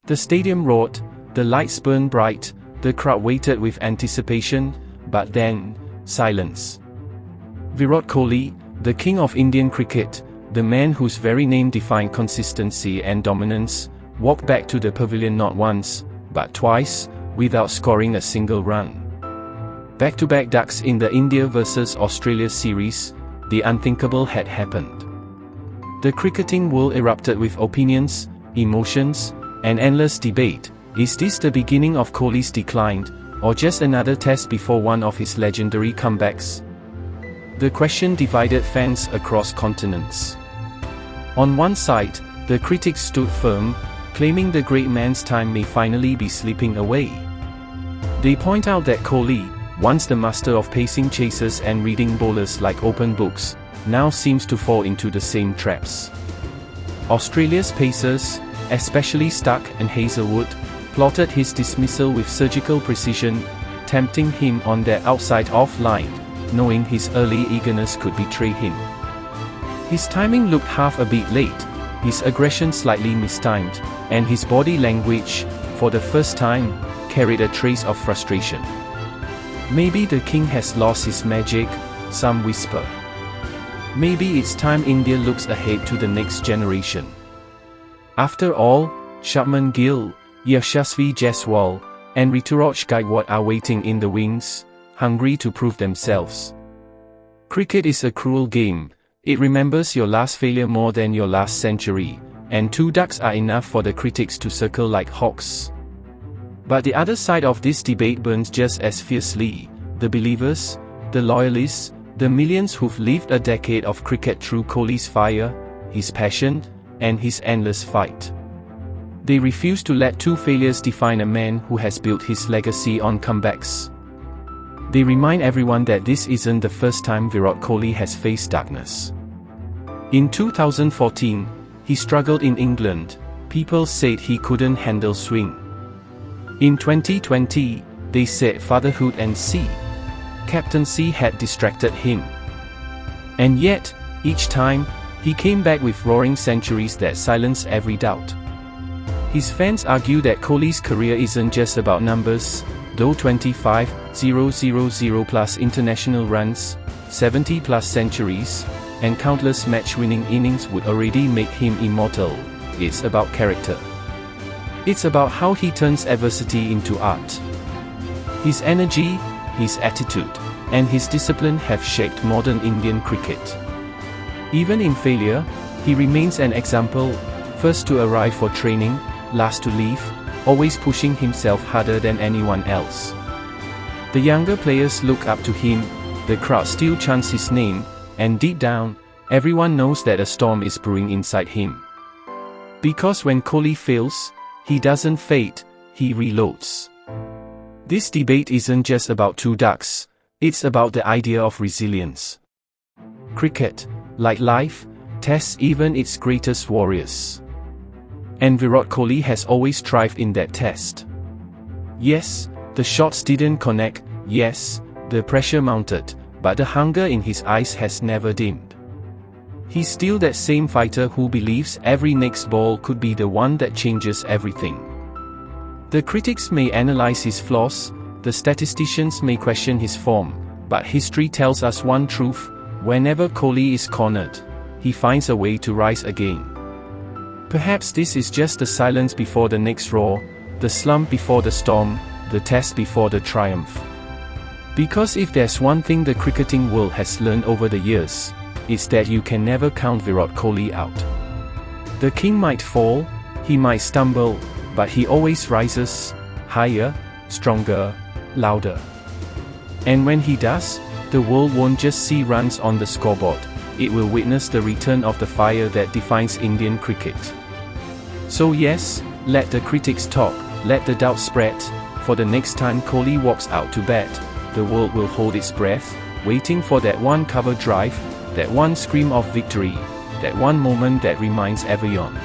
The stadium roared, the lights burned bright, the crowd waited with anticipation, but then, silence. Virat Kohli, the king of Indian cricket, the man whose very name defined consistency and dominance, walked back to the pavilion not once, but twice, without scoring a single run. Back-to-back ducks in the India vs Australia series, the unthinkable had happened. The cricketing world erupted with opinions, emotions, and endless debate. Is this the beginning of Kohli's decline, or just another test before one of his legendary comebacks? The question divided fans across continents. On one side, the critics stood firm, claiming the great man's time may finally be slipping away. They point out that Kohli, once the master of pacing chasers and reading bowlers like open books, now seems to fall into the same traps. Australia's pacers, especially Stark and Hazlewood, plotted his dismissal with surgical precision, tempting him on their outside-off line, knowing his early eagerness could betray him. His timing looked half a bit late, his aggression slightly mistimed, and his body language, for the first time, carried a trace of frustration. Maybe the king has lost his magic, some whisper. Maybe it's time India looks ahead to the next generation. After all, Shubman Gill, Yashasvi Jaiswal, and Rituraj Gaikwad are waiting in the wings, hungry to prove themselves. Cricket is a cruel game. It remembers your last failure more than your last century, and 2 ducks are enough for the critics to circle like hawks. But the other side of this debate burns just as fiercely: the believers, the loyalists, the millions who've lived a decade of cricket through Kohli's fire, his passion, and his endless fight. They refuse to let 2 failures define a man who has built his legacy on comebacks. They remind everyone that this isn't the first time Virat Kohli has faced darkness. In 2014, he struggled in England. People said he couldn't handle swing. In 2020, they said fatherhood and captaincy had distracted him. And yet, each time, he came back with roaring centuries that silenced every doubt. His fans argue that Kohli's career isn't just about numbers, though 25,000 plus international runs, 70 plus centuries, and countless match-winning innings would already make him immortal. It's about character. It's about how he turns adversity into art. His energy, his attitude, and his discipline have shaped modern Indian cricket. Even in failure, he remains an example, first to arrive for training, last to leave, always pushing himself harder than anyone else. The younger players look up to him, the crowd still chants his name, and deep down, everyone knows that a storm is brewing inside him. Because when Kohli fails, he doesn't fade, he reloads. This debate isn't just about 2 ducks, it's about the idea of resilience. Cricket, like life, tests even its greatest warriors. And Virat Kohli has always thrived in that test. Yes, the shots didn't connect, yes, the pressure mounted, but the hunger in his eyes has never dimmed. He's still that same fighter who believes every next ball could be the one that changes everything. The critics may analyze his flaws, the statisticians may question his form, but history tells us one truth: whenever Kohli is cornered, he finds a way to rise again. Perhaps this is just the silence before the next roar, the slump before the storm, the test before the triumph. Because if there's one thing the cricketing world has learned over the years, it's that you can never count Virat Kohli out. The king might fall, he might stumble, but he always rises, higher, stronger, louder. And when he does, the world won't just see runs on the scoreboard, it will witness the return of the fire that defines Indian cricket. So yes, let the critics talk, let the doubt spread, for the next time Kohli walks out to bat, the world will hold its breath, waiting for that one cover drive, that one scream of victory, that one moment that reminds everyone.